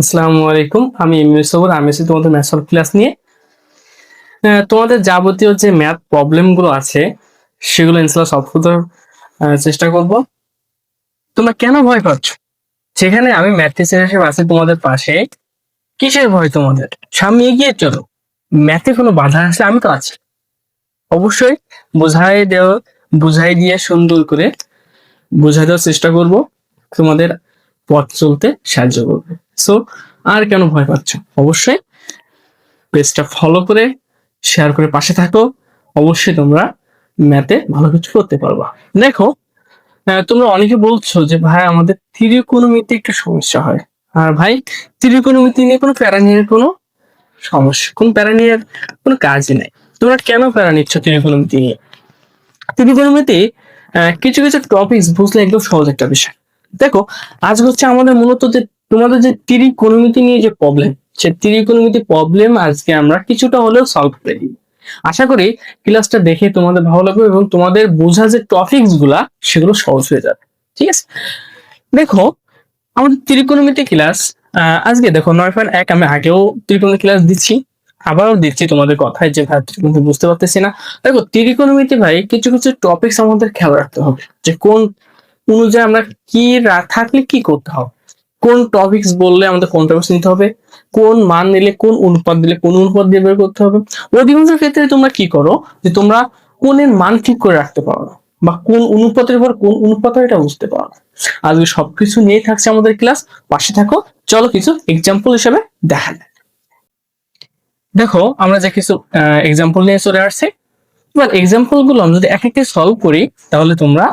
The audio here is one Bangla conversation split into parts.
আসসালামু আলাইকুম। আমি মিসবর আমি আছি তোমাদের ম্যাথ সলভ ক্লাস নিয়ে। তোমাদের যাবতীয় যে ম্যাথ প্রবলেম গুলো আছে সেগুলো ইনশাআল্লাহ সলভ করতে চেষ্টা করব। তোমরা কেন ভয় পাচ্ছ? যেখানে আমি ম্যাথ টিচার হিসেবে আছি তোমাদের পাশে, কিসের ভয় তোমাদের? সামনে এগিয়ে চলো। ম্যাথে কোনো বাধা আসলে আমি তো আছি। অবশ্যই বুঝাই দিয়ে সুন্দর করে বুঝাই দেওয়ার চেষ্টা করব, তোমাদের পথ চলতে সাহায্য করবে। সো আর কেন ভয় পাচ্ছ? অবশ্যই পেজটা ফলো করে শেয়ার করে পাশে থাকো। অবশ্যই তোমরা ম্যাথে ভালো কিছু করতে পারবা। দেখো, তোমরা অনেকে বলছো যে ভাই আমাদের ত্রিকোণমিতি একটু সমস্যা হয়। আর ভাই, ত্রিকোণমিতি নিয়ে কোনো প্যারা নিয়ে কোন প্যারা নিয়ে কোনো কাজই নাই। তোমরা কেন প্যারা নিচ্ছ ত্রিকোণমিতি নিয়ে? ত্রিকোণমিতি কিছু কিছু টপিকস বুঝলে একদম সহজ একটা বিষয়। দেখো, আজ হচ্ছে আমাদের মূলত যে তোমাদের যে ত্রিকোণমিতি নিয়ে যে প্রবলেম, সে ত্রিকোণমিতি প্রবলেম আজকে আমরা কিছুটা হলেও সলভ করে দিই। আশা করি ক্লাসটা দেখে তোমাদের ভালো লাগবে এবং তোমাদের বোঝা যে টপিকস গুলা সেগুলো সহজ হয়ে যাবে। ঠিক আছে, দেখো আমাদের ত্রিকোণমিতি ক্লাস আজকে দেখো 9.1 আমি আগেও ত্রিকোণমিতি ক্লাস দিচ্ছি, আবারও দিচ্ছি তোমাদের কথায় যে ভাই ত্রিকোণমিতি বুঝতে পারতেছি না। দেখো, ত্রিকোণমিতি ভাই কিছু কিছু টপিকস আমাদের খেয়াল রাখতে হবে যে কোন অনুযায়ী আমরা কি থাকলে কি করতে হবে, কোন টপিকস বললে আমাদের কোন টপিকস নিতে হবে, কোন মান নিলে কোন অনুপাত দিলে কোন অনুপাত দিয়ে বের করতে হবে। অধিকাংশ ক্ষেত্রে তোমরা কি করো যে তোমরা কোনের মান ঠিক করে রাখতে পারো না, বা কোন অনুপাতের উপর কোন অনুপাত হয় এটা বুঝতে পারো না। আজকে সবকিছু নিয়ে থাকছে আমাদের ক্লাস, পাশে থাকো। চলো কিছু এক্সাম্পল হিসেবে দেখা যায়। দেখো, আমরা যে কিছু এক্সাম্পল নিয়ে চলে আসছি। এবার এক্সাম্পল গুলো আমরা যদি এক একটা সলভ করি তাহলে তোমরা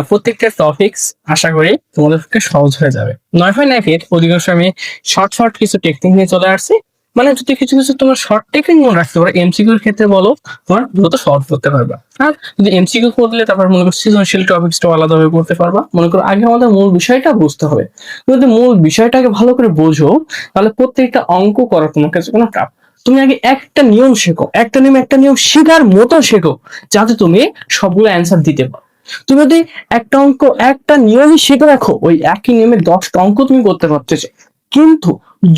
প্রত্যেকটা টপিকস আশা করি তোমাদের পক্ষে সহজ হয়ে যাবে। 9.1 অধিকাংশ আমি শর্ট শর্ট কিছু টেকনিক নিয়ে চলে আসছি। মানে যদি কিছু কিছু তোমার শর্ট টেকনিক মনে রাখতে পারো, এমসিকিউর ক্ষেত্রে বলো, তোমার দ্রুত সলভ করতে পারবা। আর যদি এমসিকিউ করলে তারপর মনে করো সৃজনশীল টপিকসটা আলাদাভাবে করতে পারবা। মনে করো আগে আমাদের মূল বিষয়টা বুঝতে হবে। যদি মূল বিষয়টাকে ভালো করে বোঝো তাহলে প্রত্যেকটা অঙ্ক করা তোমার কাছে কোনো টাফ। তুমি আগে একটা নিয়ম শেখো, একটা নিয়ম শেখার মতো শেখো, যাতে তুমি সবগুলো অ্যান্সার দিতে পারো। তুমি যদি একটা অঙ্ক একটা নিয়মই শিখে রাখো, ওই একই নিয়মে 10টা অঙ্ক তুমি করতে পারতেছো। কিন্তু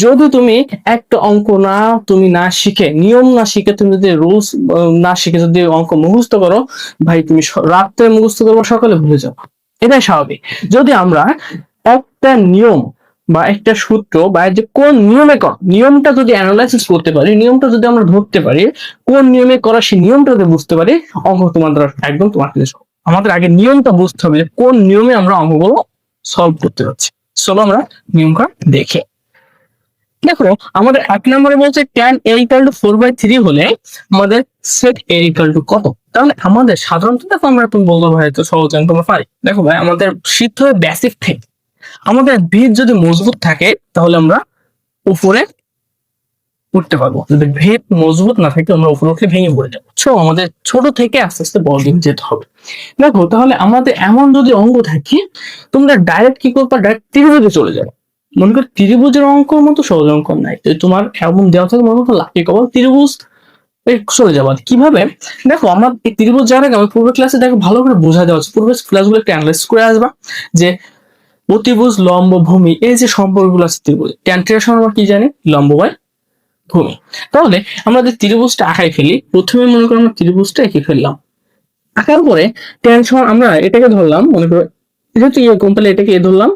যদি তুমি একটা অঙ্ক তুমি না শিখে, নিয়ম না শিখে, তুমি যদি রুলস না শিখে যদি অঙ্ক মুখস্থ করো, ভাই তুমি রাত্রে মুখস্থ করবো, সকালে ভুলে যাবো। এটাই স্বাভাবিক। যদি আমরা একটা নিয়ম বা একটা সূত্র বা যে কোন নিয়মে কর নিয়মটা যদি অ্যানালাইসিস করতে পারি, নিয়মটা যদি আমরা ধরতে পারি, কোন নিয়মে করা সেই নিয়মটা যদি বুঝতে পারি, অঙ্ক তোমাদের একদম তোমার কাছে সহজ। আমাদের আগে নিয়মটা বুঝতে হবে যে কোন নিয়মে আমরা অঙ্কগুলো সলভ করতে যাচ্ছি। চলো আমরা নিয়মটা দেখে। দেখো, আমাদের 1 নম্বরে বলছে tan a = 4/3 হলে আমাদের sec a = কত। তাহলে আমাদের সাধারণত দেখো আমরা তুমি বলতে ভাই তো সহজ, তোমরা পারি। দেখো ভাই, আমাদের শিখতে হবে বেসিক থেকে। আমাদের ভিত যদি মজবুত থাকে তাহলে আমরা উপরে উঠতে পারবো, যদি ভিত মজবুত না থাকে আমরা উপরে উঠলে ভেঙে পড়ে যাবো। আমাদের ছোট থেকে আস্তে আস্তে বড় দিকে যেতে হবে। দেখো, তাহলে আমাদের এমন যদি অঙ্ক থাকে, তোমরা ডাইরেক্ট কি করবা, ডাইরেক্ট ত্রিভুজে চলে যাবে। মনে করো ত্রিভুজের অঙ্কর মতো সহজ অঙ্ক নাই। যদি তোমার এমন দেওয়া থাকে মনে করো লাকি কবল ত্রিভুজ চলে যাবা কিভাবে। দেখো, আমার এই ত্রিভুজ যাওয়ার আগে আমি পূর্বের ক্লাসে দেখো ভালো করে বোঝা দেওয়া হচ্ছে, পূর্বের ক্লাসগুলো একটু অ্যানালাইজ করে আসবা যে অতিভুজ, লম্ব, ভূমি, এই যে সম্পর্কগুলো আছে ত্রিভুজ, ট্যান থিটার সমান আমরা কি জানি, লম্ব বাই ভূমি। তাহলে আমরা যে ত্রিভুজটা আঁকাই ফেলি, প্রথমে মনে করো আমরা ত্রিভুজটা এঁকে ফেললাম। আঁকার পরে ট্যান সমান আমরা এটাকে ধরলাম, মনে করো যেহেতু এ কোম্পানি এটাকে এ ধরলাম,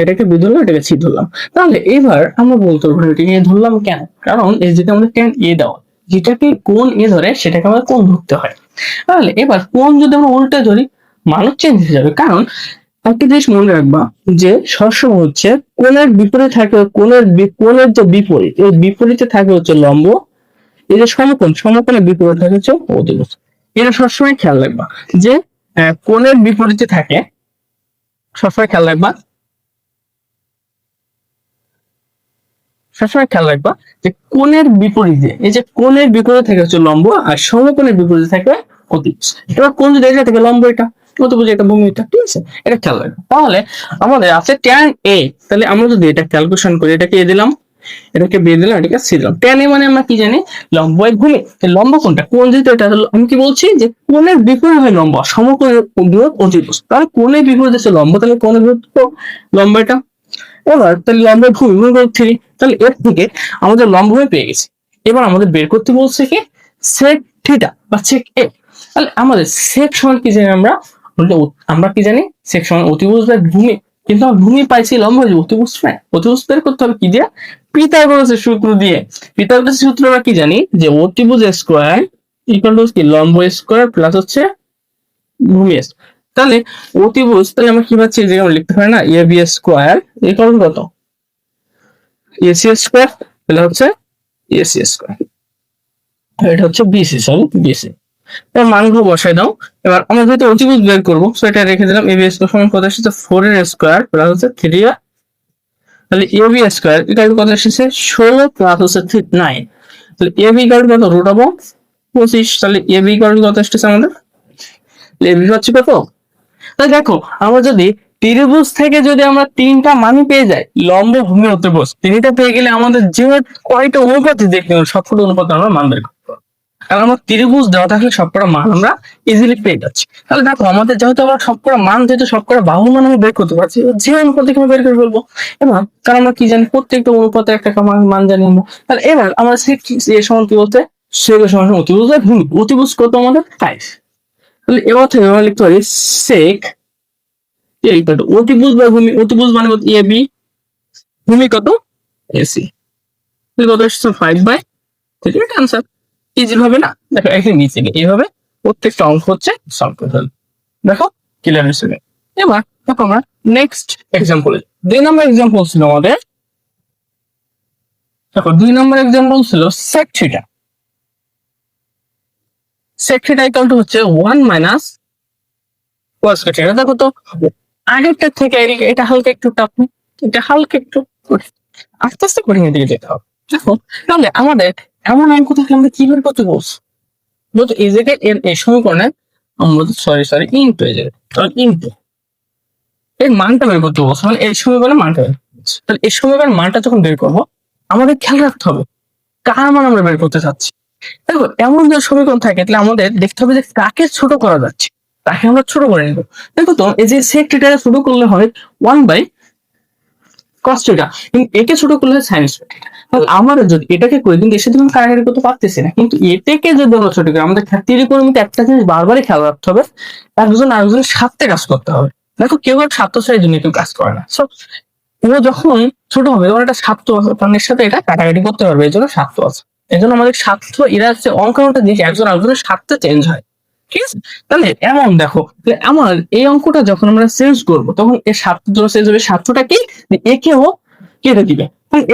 এটাকে বি ধরলাম, এটাকে সি ধরলাম। তাহলে এবার আমরা বলতে পারবো এটাকে এ ধরলাম কেন, কারণ এই যেটা আমাদের ট্যান এ দেওয়া, যেটাকে কোণ এ ধরে সেটাকে আমাদের কোণ ধরতে হয়। তাহলে এবার কোণ যদি আমরা উল্টে ধরি, মানও চেঞ্জ হয়ে যাবে। কারণ একটা জিনিস মনে রাখবা যে সবসময় হচ্ছে কোণের বিপরীতে থাকে কোণের যে বিপরীত, এই বিপরীতে থাকে হচ্ছে লম্ব, এই যে সমকোণের বিপরীতে থাকে হচ্ছে অতিভুজ। এটা সবসময় খেয়াল রাখবা যে কোণের বিপরীতে থাকে, সবসময় খেয়াল রাখবা যে কোণের বিপরীতে, এই যে কোণের বিপরীতে থাকে হচ্ছে লম্ব, আর সমকোণের বিপরীতে থাকে অতিভুজ। এবার কোণ যদি এটা থেকে লম্ব, এটা অতিভুজ, এটা ভূমি, এটা ঠিক আছে, এটা খেয়াল রাখবে। তাহলে আমাদের আছে ট্যান এ। তাহলে আমরা যদি এটা ক্যালকুলেশন করি, এটাকে এ দিলাম, এটাকে বের দিলাম, এটাকে সি দিলাম। ট্যান এ মানে আমরা কি জানি, লম্ব বাই ভূমি। লম্ব কোনটা, কোণ যেহেতু এটা আমি কি বলছি যে কোণের বিপরীত হয় লম্ব, সমকোণের বিপরীত অতিভুজ। তাহলে কোণের বিপরীত হচ্ছে লম্ব, তাহলে কোণের বিপরীত লম্ব এটা। এবার তাহলে লম্বের ভূমি ভূমি কত 3, তাহলে এর থেকে আমাদের লম্ব ভূমি পেয়ে গেছি। এবার আমাদের বের করতে বলছে কি সেক থিটা বা সেক এ। তাহলে আমাদের সেক সমান কি জানি আমরা কি জানি সেক সমান অতিভুজ বাই ভূমি, কিন্তু আমরা ভূমি পাইছি লম্ব অতিভুজ না, অতিভুজ বের করতে হবে কি দিয়ে পিথাগোরাসের সূত্র দিয়ে। পিথাগোরাসের সূত্র আমরা কি জানি যে অতিভুজ স্কয়ার ইকুয়াল টু কি লম্ব স্কয়ার প্লাস হচ্ছে ভূমি স্কয়ার। তাহলে অতিভুজ তাহলে আমরা কি পাচ্ছি যে আমরা লিখতে পারি না A B square equal to কত এসি স্কয়ার প্লাস হচ্ছে এসি স্কয়ার, এটা হচ্ছে বিসি সরি বিসি। এর মানগুলো বসাই দাও। এবার আমরা যেহেতু অতিভুজ বের করবো সো এটা রেখে দিলাম এ বি স্কয়ার সমান কত এসেছে 4 এর স্কয়ার প্লাস হচ্ছে 3 এর, তাহলে এ বি স্কয়ার এটা কত এসেছে 16 প্লাস হচ্ছে 9, তাহলে এ বি কার কত রুট অফ 25, তাহলে এ বি কার কত এসেছে আমাদের এ বি হচ্ছে কত। তাহলে দেখো আমরা যদি ত্রিভুজ থেকে যদি আমরা তিনটা মানই পেয়ে যাই লম্ব ভূমি অতিভুজ তিনটা পেয়ে গেলে আমাদের যে কয়টা অনুপাতে দেখতে সবকটা অনুপাতে আমরা মান বের করতে পারবো, কারণ আমরা ত্রিভুজ দেওয়া থাকলে সবকটা মান আমরা ইজিলি পেয়ে যাচ্ছি। তাহলে দেখো আমাদের যেহেতু আমরা সবকটা মান যেহেতু সবকটা বাহুর মান আমরা বের করতে পারছি, যে অনুপাত থেকে আমরা বের করে ফেলবো। এবং কারণ আমরা কি জানি প্রত্যেকটা অনুপাতে একটা মান জানি আমরা। তাহলে এবার আমরা এ সমান কি বলতে সেক সমান অতিভুজ আর ভূমি, অতিভুজ কত আমাদের 5, তাহলে এবার থেকে আমরা লিখতে পারি সেক অতিভুজ বা ভূমি, অতিভুজ মানে এ বি, ভূমি কত এসি, কত এসেছে 5/3, এটা আনসার। ইজি ভাবে না দেখো একদম নিচে এইভাবে প্রত্যেকটা অঙ্ক হচ্ছে সলভ করে ফেলবে, দেখো ক্লিয়ার হয়েছে। এবার দেখো আমরা নেক্সট এক্সাম্পলে 2 নম্বর এক্সাম্পল ছিল আমাদের, দেখো 2 নম্বর এক্সাম্পল ছিল sec theta. Sec theta equal to হচ্ছে 1 মাইনাস cos থিটা। দেখো তো আগেরটা থেকে এটা হালকা একটু টাফ, এটা হালকা একটু আস্তে আস্তে কঠিনের দিকে যেতে হবে। দেখো তাহলে আমাদের এমন অঙ্ক থাকলে আমরা কি বের করতে বলছি, বলতো এই জায়গায় এই সমীকরণে আমরা সরি ইনটু এই জায়গায় তাহলে ইনটু এর মানটা বের করতে বলছে, মানে এই সমীকরণের মানটা বের করতে বলছে। তাহলে এই সমীকরণের মানটা যখন বের করবো আমাদের খেয়াল রাখতে হবে কার মান আমরা বের করতে চাচ্ছি। দেখো এমন যে সমীকরণ থাকে তাহলে আমাদের দেখতে হবে যে কাকে ছোট করা যাচ্ছে, তাকে আমরা ছোট করে নিব। দেখো তো এই যে সেক থিটা ছোট করলে হয় 1/cos থিটা, কিন্তু একে ছোট করলে হয় sin থিটা। তাহলে আমরা যদি এটাকে করি কিন্তু এর সাথে কোনো কাটাকাটি করতে পারতেছি না, কিন্তু এটাকে যদি আমরা ছোট করি আমাদের ত্রিকোণমিতিতে একটা জিনিস বারবারই খেয়াল রাখতে হবে, একজন আরেকজনের সাথে কাজ করতে হবে। দেখো কেউ আর স্বার্থ ছাড়া জন্য কেউ কাজ করে না, সো ও যখন ছোট হবে তখন একটা স্বার্থ আছে প্রাণের সাথে এটা কাটাকাটি করতে পারবে, এই জন্য স্বার্থ আছে। এই জন্য আমাদের স্বার্থ এরা হচ্ছে অঙ্কটা জিনিস একজন আরেকজনের স্বার্থে চেঞ্জ হয়, ঠিক আছে। তাহলে এমন দেখো আমার এই অঙ্কটা যখন আমরা চেঞ্জ করবো তখন এর স্বার্থের জন্য চেঞ্জ হবে, স্বার্থটা কি একেও কেটে দিবে।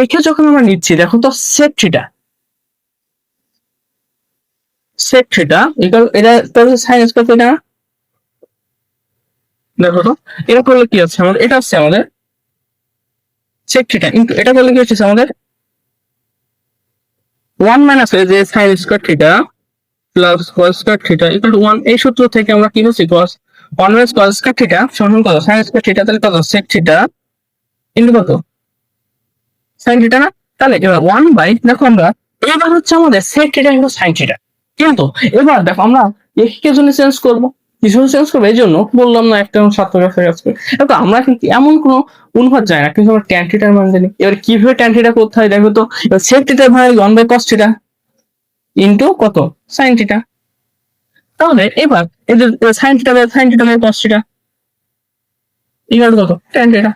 একে যখন আমরা নিচ্ছি দেখো তো সেক থিটা, সেক থিটা এটা সাইন স্কয়ার থিটা, দেখো তো এটা করলে কি আছে আমাদের, এটা হচ্ছে আমাদের সেক থিটা, কিন্তু এটা করলে কি হচ্ছে আমাদের 1 মাইনাস যে sine square theta plus cos square theta equal two 1। এই সূত্র থেকে আমরা কি হচ্ছে cos 1 minus cos square theta সমান কত sin স্কয়ার থিটা, তাহলে কত sec থিটা ইনটু কত sin থিটা না। তাহলে এবার 1 বাই দেখো আমরা এবার হচ্ছে আমাদের sec theta into sin theta, কিন্তু এবার দেখো আমরা একে জন্য চেঞ্জ করব, কিছু চেঞ্জ করবো এই জন্য বললাম না একটা সাত কাজ করে। তো আমরা কিন্তু এমন কোনো অনুপাত যায় না, কিন্তু আমরা tan থিটার মান জানি। এবার কিভাবে tan থিটা করতে হয় দেখো তো, sec থিটা ভাগ 1/cos থিটা ইনটু কত sin থিটা। তাহলে এবার এই যে sin theta by sin theta by cos theta equal কত tan থিটা,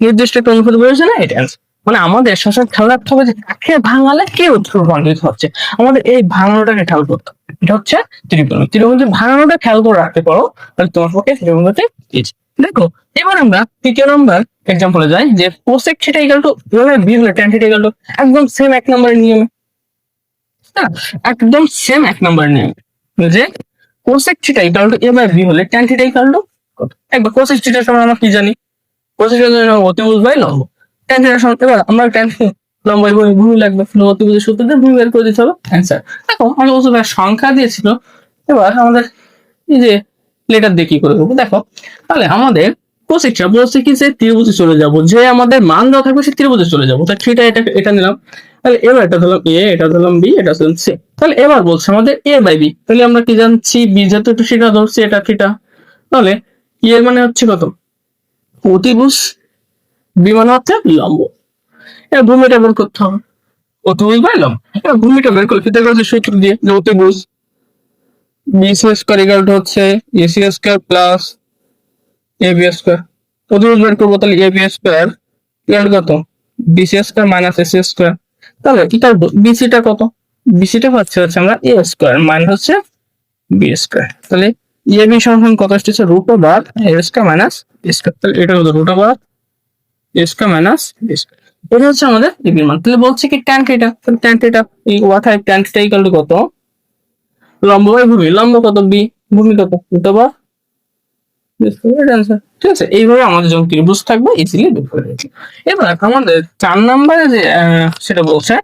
নির্দিষ্ট একটা অনুপাত বেরোচ্ছে না, এটা answer। মানে আমাদের সবসময় খেয়াল রাখতে হবে যে কাকে ভাঙালে কে উত্তর রূপান্তরিত হচ্ছে, আমাদের এই ভাঙানোটাকে খেয়াল করতে হবে। এটা হচ্ছে ত্রিকোণমিতি, ত্রিকোণমিতির ভাঙানোটা খেয়াল করে রাখতে পারো তাহলে তোমার পক্ষে ত্রিকোণমিতি ইজি। দেখো এবার আমরা তৃতীয় নম্বর এক্সাম্পলে যাই, যে cosec theta equal to B হলে tan থিটা ইকুয়াল টু একদম সেম এক নম্বরের নিয়মে, একদম সেম এক নম্বরের নিয়মে যে cosec theta equal to a by b হলে tan থিটা ইকুয়াল টু কত। একবার cosec থিটা সমান আমরা কি জানি, cosec থিটা সমান অতিভুজ বাই লম্ব, tan থিটা সমান এবার আমরা tan লম্ব বাই ভূমি লাগবে, অতিভুজের সূত্র দিয়ে ভূমি বের করে দিতে হবে অ্যান্সার। দেখো আমি বলতে সংখ্যা দিয়েছিল, এবার আমাদের এই যে লেটার দিয়ে কি করে দেবো দেখো। তাহলে আমাদের cosec থিটা বলছে কি যে ত্রিভুজে চলে যাব, যে আমাদের মান দেওয়া থাকবে সে ত্রিভুজে চলে যাবো, তাই থিটা এটা নিলাম। তাহলে এবার এটা ধরলাম এ, এটা ধরলাম বি, এটা ধরলাম সি। তাহলে এবার বলছে আমাদের এ বাই বি, তাহলে আমরা কি জানছি বি যেহেতু একটু সেটা ধরছি এটা থিটা, তাহলে এর মানে হচ্ছে কত অতিভুজ বি মানে হচ্ছে লম্ব। এবার ভূমিটা বের করতে হবে। অতিভুজ পাইলাম, এবার ভূমিটা বের করলে পিথাগোরাসের সূত্র দিয়ে যে অতিভুজ বিসি স্কয়ার ইকুয়াল টু হচ্ছে AC square plus AB square. অতিভুজ বের করবো, তাহলে এবি স্কয়ার ইকুয়াল কত, BC square minus AC square. তাহলে কি করবো, বিসিটা কত, বিসিটা হচ্ছে আমরা এ স্কয়ার মাইনাস হচ্ছে বি স্কয়ার। তাহলে এবি সমান কত আসছে, root over A square minus B square. তাহলে এটা কত, root over A square minus B square. এটা হচ্ছে আমাদের এবির মান। তাহলে বলছে কি ট্যান থিটা, তাহলে ট্যান থিটা এই ওয়াথায় ট্যান থিটা ইকুয়াল টু কত, লম্ব বাই ভূমি, লম্ব কত বি, ভূমি কত রুট ওভার। ঠিক আছে, এইভাবে আমাদের যখন ত্রিভুজ থাকবে ইজিলি বের করে দিচ্ছি। এবার আমাদের 4 নম্বরে যে সেটা বলছে,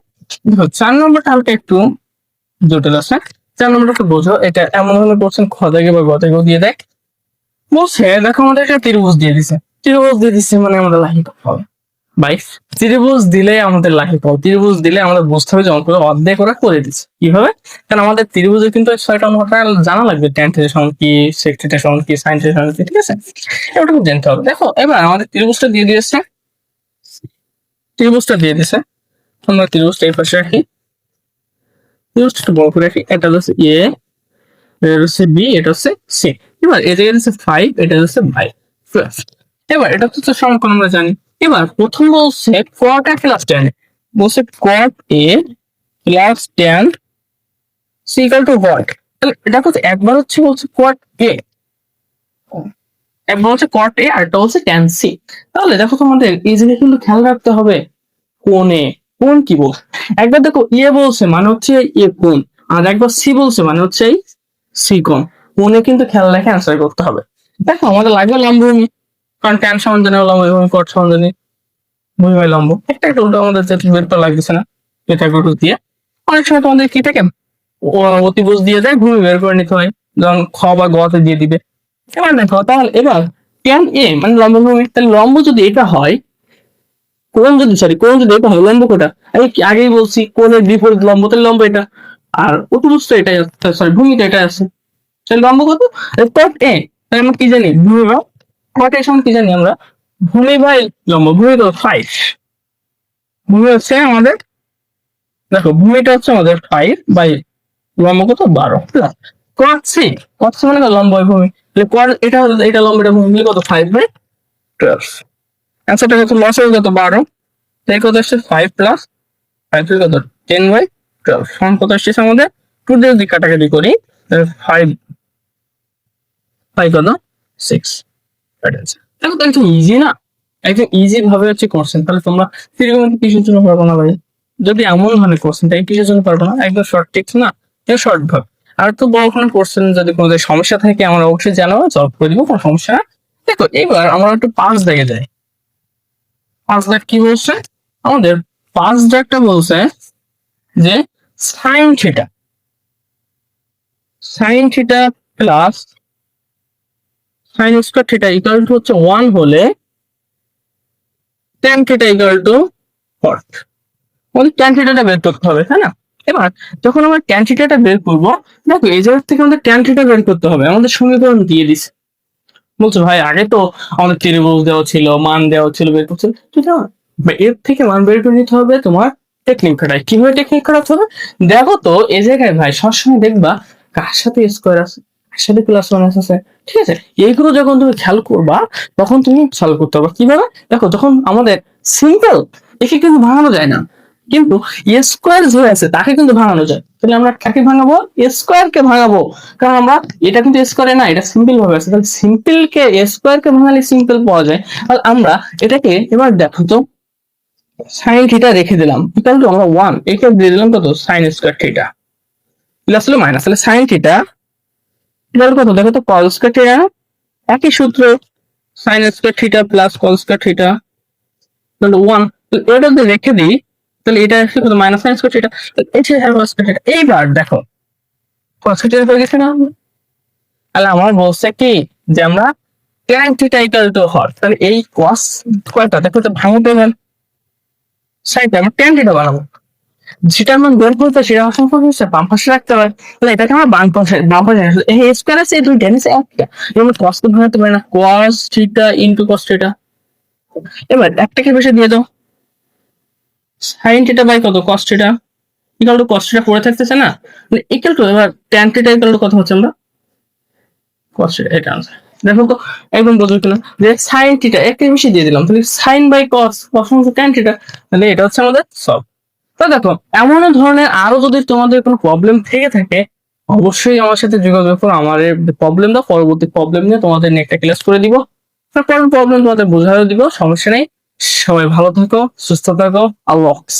দেখো 4 নম্বরটা হালকা একটু জটিল আছে। 4 নম্বরটা একটু বোঝো, এটা এমন ভাবে কোশ্চেন খ থেকে বা গ থেকে দিয়ে দেখ। বলছে দেখো আমাদের একটা ত্রিভুজ দিয়ে দিছে, ত্রিভুজ দিয়ে দিচ্ছে মানে আমরা লাহিত হবে ভাই। ত্রিভুজ দিলে আমাদের লাহিত হবে, ত্রিভুজ দিলে আমাদের বুঝতে হবে যে অঙ্কটা অর্ধেক ওরা করে দিচ্ছে। কিভাবে, কারণ আমাদের ত্রিভুজে কিন্তু 6টা অঙ্কটা জানা লাগবে, ট্যান থিটা সমান কি, সেক থিটা সমান কি, সাইন থিটা সমান কি, ঠিক আছে, এটাও জানতে হবে। দেখো এবার আমাদের ত্রিভুজটা দিয়ে দিয়েছে, ত্রিভুজটা দিয়ে দিয়েছে, আমরা ত্রিভুজটা এই পাশে রাখি, ত্রিভুজটা একটু বড় করে রাখি। এটা হচ্ছে এ, এটা হচ্ছে বি, এটা হচ্ছে সি। এবার এই জায়গায় হচ্ছে 5, এটা হচ্ছে বাই 12। এবার এটা হচ্ছে সমকোণ আমরা জানি। এবার প্রথম বলছে cot a প্লাস tan, বলছে cot a plus tan c equal to what. তাহলে এটা হচ্ছে একবার হচ্ছে বলছে cot a, একবার হচ্ছে cot a আর একটা হচ্ছে tan c। তাহলে দেখো তোমাদের এই জায়গায় কিন্তু খেয়াল রাখতে হবে কোণে, কোণ কি বল, একবার দেখো এ বলছে মানে হচ্ছে এ কোণ, আর একবার সি বলছে মানে হচ্ছে এই সি কোণ। কোণে কিন্তু খেয়াল রেখে অ্যান্সার করতে হবে। দেখো আমাদের লাগবে লম্বভূমি, কারণ ট্যান সমান জানি লম্বভূমি, কট সমান জানি ভূমি বাই লম্ব। একটা একটা উল্টো আমাদের যেটা বের করা লাগতেছে না, পিথাগোরাস দিয়ে। অনেক সময় তোমাদের কি থাকে অতিভুজ দিয়ে দেয়, ভূমি বের করে নিতে হয়, যখন খ বা গ তে দিয়ে দিবে। এবার দেখো তাহলে এবার ট্যান এ মানে লম্বভূমি, তাহলে লম্ব যদি এটা হয়, কোণ যদি কোণ যদি এটা হয়, লম্ব কোটা, আমি আগেই বলছি কোণের বিপরীত লম্ব, তাহলে লম্ব এটা, আর অতিভুজ তো এটাই, ভূমিটা এটা আছে, তাহলে লম্ব কত, কট এ। তাহলে আমরা কি জানি, ভূমি বা কট এর সমান কি জানি আমরা, ভূমি বাই লম্ব। ভূমি তো 5, ভূমি হচ্ছে আমাদের, দেখো ভূমিটা হচ্ছে আমাদের 5 বাই লম্ব কত 12 plus cot C, cot C মানে লম্ব বাই ভূমি, তাহলে কট এটা এটা লম্ব, এটা ভূমি কত 5 বাই 12। অ্যান্সারটা কত, লস হয়ে কত 12, তাই কত আসছে 5 প্লাস 5 কত 10 বাই 12 সমান কত আসছে আমাদের, টু দিয়ে যদি কাটাকাটি করি 5 5 কত 6। দেখো তো একদম ইজি না, একদম ইজি ভাবে হচ্ছে কোশ্চেন। তাহলে তোমরা ত্রিকোণমিতি কিসের জন্য পারবো না ভাই, যদি এমন ধরনের কোশ্চেন তাই কিসের জন্য পারবো না, একদম শর্ট টিক্স না, এটা শর্ট ভাব। আর তো বড় কোনো কোশ্চেন যদি কোনো সমস্যা থাকে আমরা অবশ্যই জানাবো, সলভ করে দিব, কোনো সমস্যা না। দেখো এবার আমরা একটু 5 দাগে যাই। 5 দাগ কি বলছে আমাদের, 5 দাগটা বলছে যে sine theta, sine theta plus sine square theta equal to হচ্ছে 1 হলে tan থিটা ইকুয়াল টু কট, আমাদের tan থিটাটা বের করতে হবে, তাই না। এবার যখন আমরা tan থিটাটা বের করব, দেখো এই জায়গা থেকে আমাদের tan থিটা বের করতে হবে, আমাদের সমীকরণ দিয়ে দিছে। বলছো ভাই আগে তো আমাদের ত্রিভুজ দেওয়া ছিল, মান দেওয়া ছিল, বের করছিল, ঠিক আছে, এর থেকে মান বের করে নিতে হবে তোমার টেকনিক খাটায়। কিভাবে টেকনিক খাটাতে হবে, দেখো তো এই জায়গায় ভাই সবসময় দেখবা কার সাথে স্কোয়ার আছে, কার সাথে প্লাস মাইনাস আছে, ঠিক আছে, এইগুলো যখন তুমি খেয়াল করবা তখন তুমি সলভ করতে পারবে। কিভাবে, দেখো যখন আমাদের সিম্পল একে কিন্তু ভাঙানো যায় না, কিন্তু স্কোয়ার যে আছে তাকে কিন্তু ভাঙানো যায়। তাহলে আমরা কাকে ভাঙাবো, স্কোয়ার কে ভাঙাবো, কারণ আমরা এটা কিন্তু স্কোয়ারে না, এটা সিম্পল ভাবে আছে, তাহলে সিম্পল কে স্কোয়ার কে ভাঙালে সিম্পল পাওয়া যায়। তাহলে আমরা এটাকে এবার দেখো তো সাইন থিটা রেখে দিলাম, ইকুয়াল টু আমরা 1 এটা দিয়ে দিলাম কত সাইন স্কোয়ার থিটা প্লাস হলো মাইনাস, তাহলে সাইন থিটা ইকুয়াল কত, দেখো তো কস স্কোয়ার থিটা, একই সূত্র, sine square theta plus cos square theta তাহলে 1, এটা যদি রেখে দিই তাহলে এটা আসলে কত মাইনাস সাইন স্কোয়ার থিটা, এই যে কস স্কোয়ার থিটা। এইবার দেখো কস থিটা হয়ে গেছে না, তাহলে আমার বলছে কি যে আমরা tan থিটা ইকুয়াল টু হর, তাহলে এই কস স্কোয়ারটা দেখো তো ভাঙতে হবে, সাইডে আমরা tan থিটা বানাবো, যেটার মান বের করতে সেটা অসংখ্য হচ্ছে বাম পাশে রাখতে হয়, তাহলে এটাকে আমরা বাম পাশে এই স্কোয়ার আছে, এই দুই টেন আছে একটা, আমরা কস কে ভাঙাতে পারি না, cos theta into cos theta, এবার একটাকে বেশি দিয়ে দাও, সাইন থিটা বাই কত cos theta equal to cos theta পড়ে থাকতেছে না, ইকুয়াল টু এবার ট্যান থিটা ইকুয়াল টু কত হচ্ছে আমরা কস থিটা, এটা আনসার। দেখো তো একদম বোঝো কিনা, যে সাইন থিটা একটা বেশি দিয়ে দিলাম, তাহলে সাইন বাই কস, কস হচ্ছে ট্যান থিটা, তাহলে এটা হচ্ছে আমাদের সলভ। তো দেখো এমন ধরনের আরো যদি তোমাদের কোনো প্রবলেম থেকে থাকে অবশ্যই আমার সাথে যোগাযোগ করো, আমার প্রবলেমটা পরবর্তী প্রবলেম নিয়ে তোমাদের একটা ক্লাস করে দিব, তারপর প্রবলেম তোমাদের বোঝাতে দিব, সমস্যা নেই। সবাই ভালো থাকো, সুস্থ থাকো, আল্লাহ হাফেজ।